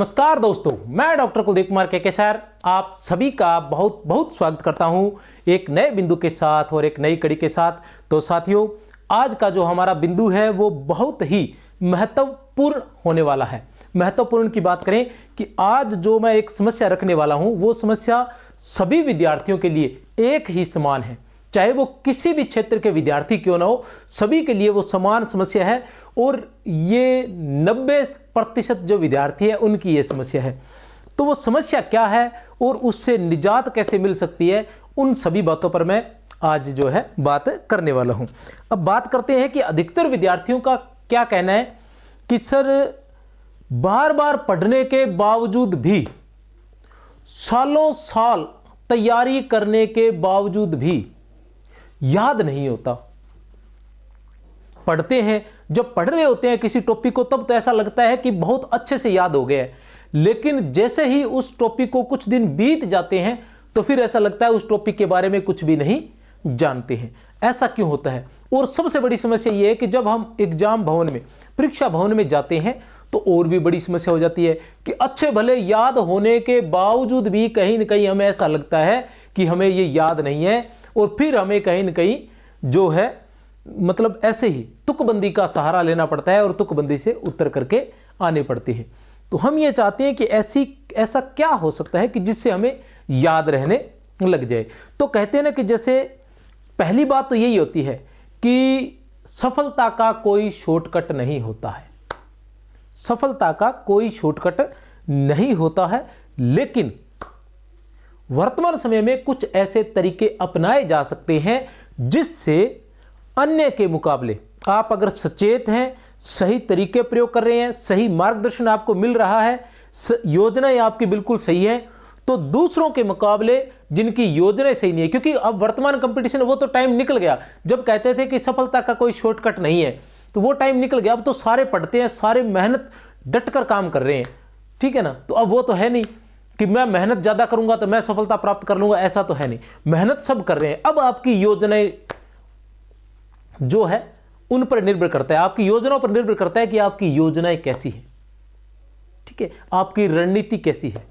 नमस्कार दोस्तों, मैं डॉक्टर कुलदीप कुमार के सर आप सभी का बहुत बहुत स्वागत करता हूं एक नए बिंदु के साथ और एक नई कड़ी के साथ। तो साथियों, आज का जो हमारा बिंदु है वो बहुत ही महत्वपूर्ण होने वाला है। महत्वपूर्ण की बात करें कि आज जो मैं एक समस्या रखने वाला हूं वो समस्या सभी विद्यार्थियों के लिए एक ही समान है, चाहे वो किसी भी क्षेत्र के विद्यार्थी क्यों ना हो, सभी के लिए वो समान समस्या है। और ये 90% जो विद्यार्थी है उनकी ये समस्या है। तो वो समस्या क्या है और उससे निजात कैसे मिल सकती है, उन सभी बातों पर मैं आज जो है बात करने वाला हूं। अब बात करते हैं कि अधिकतर विद्यार्थियों का क्या कहना है कि सर बार बार पढ़ने के बावजूद भी, सालों साल तैयारी करने के बावजूद भी याद नहीं होता। पढ़ते हैं, जब पढ़ रहे होते हैं किसी टॉपिक को तब तो ऐसा लगता है कि बहुत अच्छे से याद हो गया है, लेकिन जैसे ही उस टॉपिक को कुछ दिन बीत जाते हैं तो फिर ऐसा लगता है उस टॉपिक के बारे में कुछ भी नहीं जानते हैं। ऐसा क्यों होता है? और सबसे बड़ी समस्या यह है कि जब हम एग्जाम भवन में, परीक्षा भवन में जाते हैं तो और भी बड़ी समस्या हो जाती है कि अच्छे भले याद होने के बावजूद भी कहीं ना कहीं हमें ऐसा लगता है कि हमें ये याद नहीं है, और फिर हमें कहीं ना कहीं जो है मतलब ऐसे ही तुकबंदी का सहारा लेना पड़ता है और तुकबंदी से उत्तर करके आने पड़ते हैं। तो हम ये चाहते हैं कि ऐसा क्या हो सकता है कि जिससे हमें याद रहने लग जाए। तो कहते हैं ना कि जैसे पहली बात तो यही होती है कि सफलता का कोई शॉर्टकट नहीं होता है। सफलता का कोई शॉर्टकट नहीं होता है, लेकिन वर्तमान समय में कुछ ऐसे तरीके अपनाए जा सकते हैं जिससे अन्य के मुकाबले आप अगर सचेत हैं, सही तरीके प्रयोग कर रहे हैं, सही मार्गदर्शन आपको मिल रहा है, योजनाएं आपकी बिल्कुल सही है, तो दूसरों के मुकाबले जिनकी योजनाएं सही नहीं है, क्योंकि अब वर्तमान कंपटीशन वो तो टाइम निकल गया जब कहते थे कि सफलता का कोई शॉर्टकट नहीं है, तो वो टाइम निकल गया। अब तो सारे पढ़ते हैं, सारे मेहनत डटकर काम कर रहे हैं, ठीक है ना। तो अब वो तो है नहीं कि मैं मेहनत ज़्यादा करूंगा तो मैं सफलता प्राप्त कर लूंगा, ऐसा तो है नहीं। मेहनत सब कर रहे हैं। अब आपकी योजनाएं जो है उन पर निर्भर करता है, आपकी योजनाओं पर निर्भर करता है कि आपकी योजनाएं कैसी है, ठीक है, आपकी रणनीति कैसी है,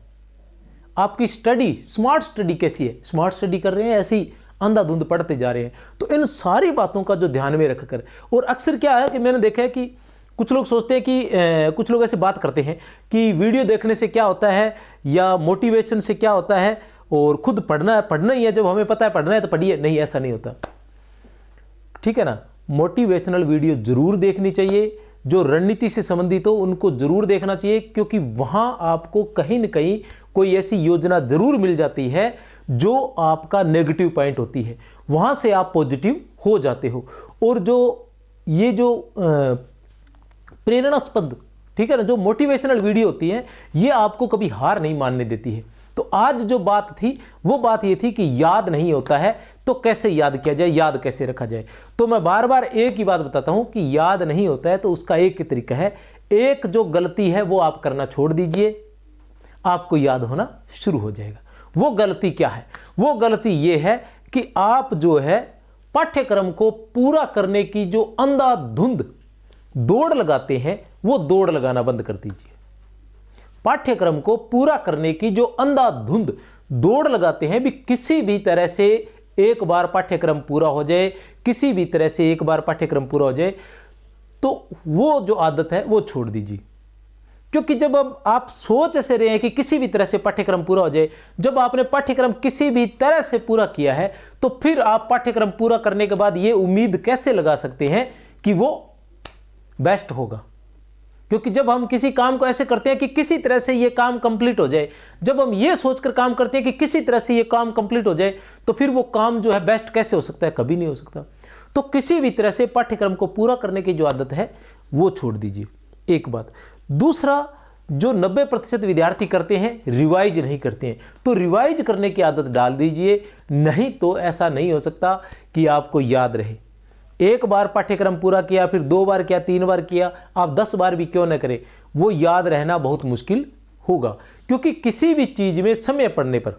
आपकी स्टडी, स्मार्ट स्टडी कैसी है। स्मार्ट स्टडी कर रहे हैं, ऐसी अंधाधुंध पढ़ते जा रहे हैं। तो इन सारी बातों का जो ध्यान में रखकर, और अक्सर क्या है कि मैंने देखा है कि कुछ लोग सोचते हैं कि कुछ लोग ऐसे बात करते हैं कि वीडियो देखने से क्या होता है या मोटिवेशन से क्या होता है, और खुद पढ़ना ही है, जब हमें पता है पढ़ना है तो पढ़िए। नहीं, ऐसा नहीं होता, ठीक है ना। मोटिवेशनल वीडियो जरूर देखनी चाहिए, जो रणनीति से संबंधित हो उनको जरूर देखना चाहिए, क्योंकि वहां आपको कहीं ना कहीं कोई ऐसी योजना जरूर मिल जाती है जो आपका नेगेटिव पॉइंट होती है, वहां से आप पॉजिटिव हो जाते हो। और ये जो प्रेरणास्पद, ठीक है ना, जो मोटिवेशनल वीडियो होती है, ये आपको कभी हार नहीं मानने देती है। तो आज जो बात थी वो बात ये थी कि याद नहीं होता है तो कैसे याद किया जाए, याद कैसे रखा जाए। तो मैं बार बार एक ही बात बताता हूं कि याद नहीं होता है तो उसका एक ही तरीका है, एक जो गलती है वो आप करना छोड़ दीजिए, आपको याद होना शुरू हो जाएगा। वो गलती क्या है? वो गलती ये है कि आप जो है पाठ्यक्रम को पूरा करने की जो अंधाधुंध दौड़ लगाते हैं, वो दौड़ लगाना बंद कर दीजिए। पाठ्यक्रम को पूरा करने की जो अंधाधुंध दौड़ लगाते हैं, भी किसी भी तरह से एक बार पाठ्यक्रम पूरा हो जाए, किसी भी तरह से एक बार पाठ्यक्रम पूरा हो जाए, तो वो जो आदत है वो छोड़ दीजिए। क्योंकि जब अब आप सोच ऐसे रहे हैं कि किसी भी तरह से पाठ्यक्रम पूरा हो जाए, जब आपने पाठ्यक्रम किसी भी तरह से पूरा किया है तो फिर आप पाठ्यक्रम पूरा करने के बाद ये उम्मीद कैसे लगा सकते हैं कि वो बेस्ट होगा। क्योंकि जब हम किसी काम को ऐसे करते हैं कि किसी तरह से ये काम कंप्लीट हो जाए, जब हम ये सोचकर काम करते हैं कि किसी तरह से ये काम कंप्लीट हो जाए, तो फिर वो काम जो है बेस्ट कैसे हो सकता है? कभी नहीं हो सकता। तो किसी भी तरह से पाठ्यक्रम को पूरा करने की जो आदत है वो छोड़ दीजिए, एक बात। दूसरा, जो 90% विद्यार्थी करते हैं, रिवाइज नहीं करते हैं, तो रिवाइज करने की आदत डाल दीजिए, नहीं तो ऐसा नहीं हो सकता कि आपको याद रहे। एक बार पाठ्यक्रम पूरा किया, फिर 2 बार किया, 3 बार किया, आप 10 बार भी क्यों न करें, वो याद रहना बहुत मुश्किल होगा। क्योंकि किसी भी चीज में समय पड़ने पर,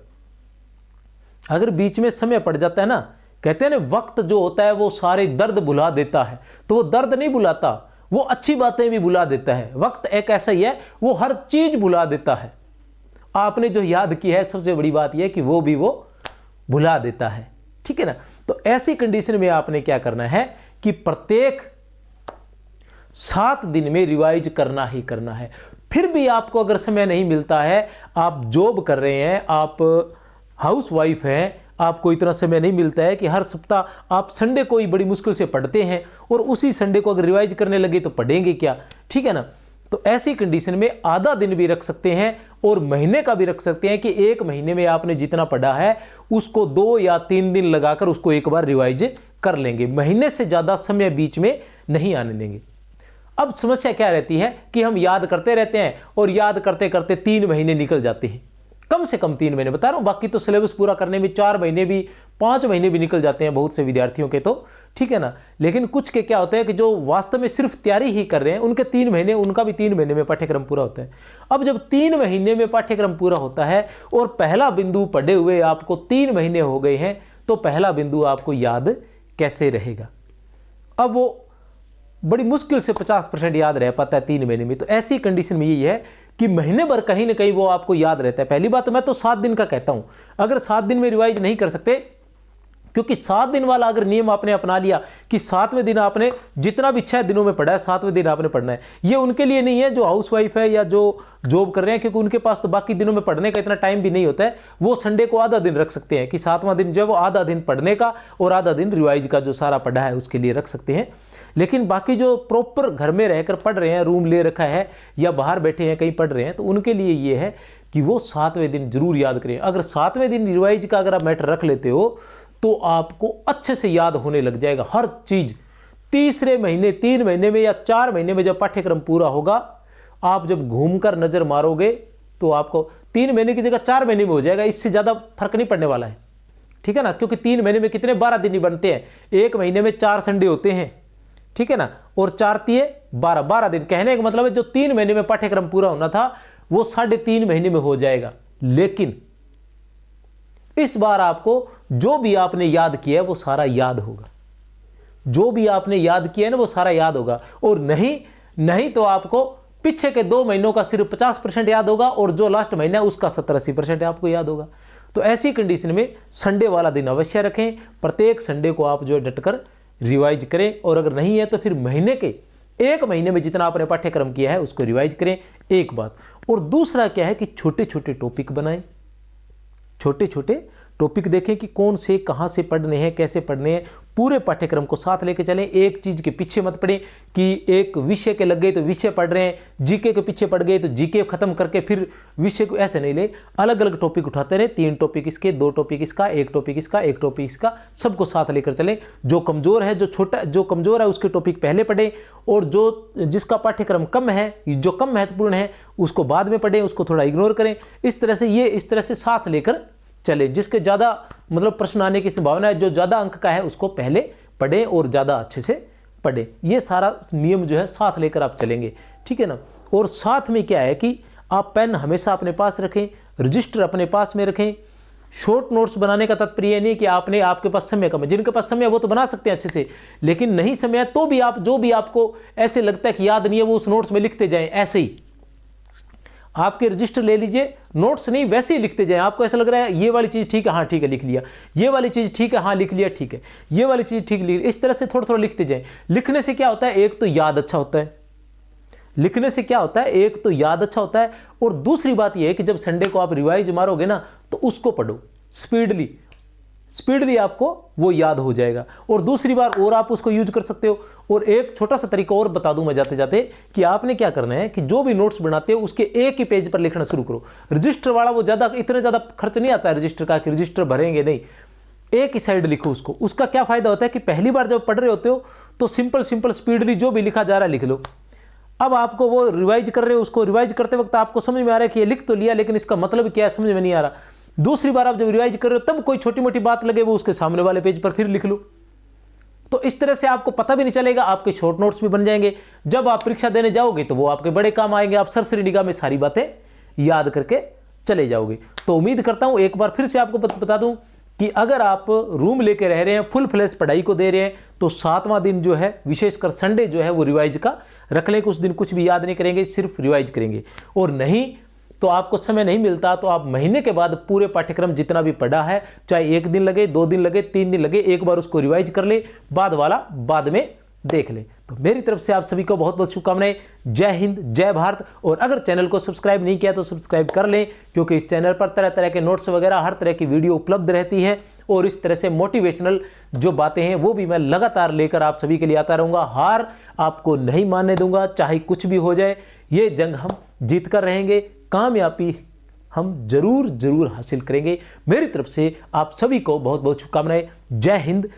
अगर बीच में समय पड़ जाता है ना, कहते हैं ना वक्त जो होता है वो सारे दर्द भुला देता है, तो वो दर्द नहीं भुलाता, वो अच्छी बातें भी भुला देता है। वक्त एक ऐसा ही है, वो हर चीज भुला देता है। आपने जो याद किया है, सबसे बड़ी बात यह कि वो भी वो भुला देता है, ठीक है ना। तो ऐसी कंडीशन में आपने क्या करना है कि प्रत्येक 7 दिन में रिवाइज करना ही करना है। फिर भी आपको अगर समय नहीं मिलता है, आप जॉब कर रहे हैं, आप हाउसवाइफ हैं, आपको इतना समय नहीं मिलता है कि हर सप्ताह आप संडे को ही बड़ी मुश्किल से पढ़ते हैं और उसी संडे को अगर रिवाइज करने लगे तो पढ़ेंगे क्या, ठीक है ना। तो ऐसी कंडीशन में आधा दिन भी रख सकते हैं और महीने का भी रख सकते हैं कि एक महीने में आपने जितना पढ़ा है उसको 2 या 3 दिन लगाकर उसको एक बार रिवाइज कर लेंगे। महीने से ज़्यादा समय बीच में नहीं आने देंगे। अब समस्या क्या रहती है कि हम याद करते रहते हैं और याद करते करते 3 महीने निकल जाते हैं, कम से कम 3 महीने बता रहा हूं, बाकी तो सिलेबस पूरा करने में 4 महीने भी 5 महीने भी निकल जाते हैं बहुत से विद्यार्थियों के, तो ठीक है ना। लेकिन कुछ के क्या होता है कि जो वास्तव में सिर्फ तैयारी ही कर रहे हैं, उनके 3 महीने, उनका भी 3 महीने में पाठ्यक्रम पूरा होता है। अब जब 3 महीने में पाठ्यक्रम पूरा होता है और पहला बिंदु पढ़े हुए आपको 3 महीने हो गए हैं, तो पहला बिंदु आपको याद कैसे रहेगा। अब वो बड़ी मुश्किल से 50% याद रह पाता है 3 महीने में। तो ऐसी कंडीशन में यही है कि महीने भर कहीं ना कहीं वो आपको याद रहता है। पहली बात तो मैं तो 7 दिन का कहता हूं, अगर 7 दिन में रिवाइज नहीं कर सकते, क्योंकि 7 दिन वाला अगर नियम आपने अपना लिया कि 7वें दिन आपने जितना भी 6 दिनों में पढ़ा है 7वें दिन आपने पढ़ना है, ये उनके लिए नहीं है जो हाउसवाइफ है या जो जॉब कर रहे हैं, क्योंकि उनके पास तो बाकी दिनों में पढ़ने का इतना टाइम भी नहीं होता है। वो संडे को आधा दिन रख सकते हैं कि 7वां दिन जो है वो आधा दिन पढ़ने का और आधा दिन रिवाइज का जो सारा पढ़ा है उसके लिए रख सकते हैं। लेकिन बाकी जो प्रॉपर घर में रहकर पढ़ रहे हैं, रूम ले रखा है या बाहर बैठे हैं कहीं पढ़ रहे हैं, तो उनके लिए ये है कि वो 7वें दिन जरूर याद करें। अगर 7वें दिन रिवाइज का अगर आप मैटर रख लेते हो तो आपको अच्छे से याद होने लग जाएगा हर चीज। तीसरे महीने, 3 महीने में या 4 महीने में जब पाठ्यक्रम पूरा होगा, आप जब घूमकर नजर मारोगे तो आपको 3 महीने की जगह 4 महीने में हो जाएगा। इससे ज्यादा फर्क नहीं पड़ने वाला है, ठीक है ना। क्योंकि 3 महीने में कितने 12 दिन ही बनते हैं, एक महीने में 4 संडे होते हैं, ठीक है ना, और 4 तिये 12 दिन। कहने का मतलब है जो 3 महीने में पाठ्यक्रम पूरा होना था वो 3.5 महीने में हो जाएगा। लेकिन इस बार आपको जो भी आपने याद किया है वो सारा याद होगा, जो भी आपने याद किया है ना वो सारा याद होगा। और नहीं तो आपको पीछे के 2 महीनों का सिर्फ 50% याद होगा और जो लास्ट महीना है उसका 70-80% आपको याद होगा। तो ऐसी कंडीशन में संडे वाला दिन अवश्य रखें, प्रत्येक संडे को आप जो डटकर रिवाइज करें। और अगर नहीं है तो फिर महीने के 1 महीने में जितना आपने पाठ्यक्रम किया है उसको रिवाइज करें, एक बात। और दूसरा क्या है कि छोटे छोटे टॉपिक बनाएं, छोटे छोटे टॉपिक देखें कि कौन से कहां से पढ़ने हैं, कैसे पढ़ने हैं, पूरे पाठ्यक्रम को साथ लेके चलें। एक चीज के पीछे मत पड़े कि एक विषय के लग गए तो विषय पढ़ रहे हैं, जीके के पीछे पड़ गए तो जीके खत्म करके फिर विषय को, ऐसे नहीं ले। अलग अलग टॉपिक उठाते रहे, 3 टॉपिक इसके, 2 टॉपिक इसका, 1 टॉपिक इसका, 1 टॉपिक इसका, सबको साथ लेकर चलें। जो कमजोर है, जो कमजोर है उसके टॉपिक पहले पढ़ें और जो जिसका पाठ्यक्रम कम है, जो कम महत्वपूर्ण है उसको बाद में पढ़ें, उसको थोड़ा इग्नोर करें। इस तरह से साथ लेकर चले। जिसके ज़्यादा मतलब प्रश्न आने की संभावना है, जो ज़्यादा अंक का है उसको पहले पढ़ें और ज़्यादा अच्छे से पढ़ें। ये सारा नियम जो है साथ लेकर आप चलेंगे, ठीक है ना। और साथ में क्या है कि आप पेन हमेशा अपने पास रखें, रजिस्टर अपने पास में रखें। शॉर्ट नोट्स बनाने का तात्पर्य नहीं कि आपके पास समय कम है, जिनके पास समय है वो तो बना सकते हैं अच्छे से, लेकिन नहीं समय है तो भी आप जो भी आपको ऐसे लगता है कि याद नहीं है वो उस नोट्स में लिखते जाएं। ऐसे ही आपके रजिस्टर ले लीजिए, नोट्स नहीं वैसे ही लिखते जाएं। आपको ऐसा लग रहा है ये वाली चीज़ ठीक है, हाँ ठीक है लिख लिया, ये वाली चीज़ ठीक है, हाँ लिख लिया, ठीक है, ये वाली चीज़ ठीक लिख, इस तरह से थोड़ा थोड़ा लिखते जाएं। लिखने से क्या होता है, एक तो याद अच्छा होता है, लिखने से क्या होता है, एक तो याद अच्छा होता है, और दूसरी बात यह है कि जब संडे को आप रिवाइज मारोगे ना तो उसको पढ़ो स्पीडली आपको वो याद हो जाएगा। और दूसरी बार और आप उसको यूज कर सकते हो। और एक छोटा सा तरीका और बता दूं मैं जाते जाते कि आपने क्या करना है कि जो भी नोट्स बनाते हो उसके एक ही पेज पर लिखना शुरू करो। रजिस्टर वाला वो इतना ज़्यादा खर्च नहीं आता है रजिस्टर का कि रजिस्टर भरेंगे, नहीं, एक ही साइड लिखो उसको। उसका क्या फायदा होता है कि पहली बार जब पढ़ रहे होते हो तो सिंपल स्पीडली जो भी लिखा जा रहा है लिख लो। अब आपको वो रिवाइज कर रहे हो, उसको रिवाइज करते वक्त आपको समझ में आ रहा है कि ये लिख तो लिया लेकिन इसका मतलब क्या है समझ में नहीं आ रहा। दूसरी बार आप जब रिवाइज कर रहे हो तब कोई छोटी मोटी बात लगे वो उसके सामने वाले पेज पर फिर लिख लो। तो इस तरह से आपको पता भी नहीं चलेगा, आपके शॉर्ट नोट्स भी बन जाएंगे। जब आप परीक्षा देने जाओगे तो वो आपके बड़े काम आएंगे, आप सरसरी निगाह में सारी बातें याद करके चले जाओगे। तो उम्मीद करता हूं एक बार फिर से आपको बता दूं कि अगर आप रूम लेके रह रहे हैं, फुल फ्लैश पढ़ाई को दे रहे हैं, तो 7वां दिन जो है विशेषकर संडे जो है वो रिवाइज का रख लें, कुछ दिन कुछ भी याद नहीं करेंगे, सिर्फ रिवाइज करेंगे। और नहीं तो आपको समय नहीं मिलता तो आप महीने के बाद पूरे पाठ्यक्रम जितना भी पढ़ा है, चाहे 1 दिन लगे, 2 दिन लगे, 3 दिन लगे, एक बार उसको रिवाइज कर ले, बाद वाला बाद में देख ले। तो मेरी तरफ से आप सभी को बहुत बहुत शुभकामनाएं। जय हिंद, जय भारत। और अगर चैनल को सब्सक्राइब नहीं किया तो सब्सक्राइब कर लें, क्योंकि इस चैनल पर तरह तरह के नोट्स वगैरह हर तरह की वीडियो उपलब्ध रहती है, और इस तरह से मोटिवेशनल जो बातें हैं वो भी मैं लगातार लेकर आप सभी के लिए आता रहूँगा। हार आपको नहीं मानने दूंगा, चाहे कुछ भी हो जाए। ये जंग हम जीत कर रहेंगे, कामयाबी हम जरूर हासिल करेंगे। मेरी तरफ से आप सभी को बहुत बहुत शुभकामनाएं। जय हिंद।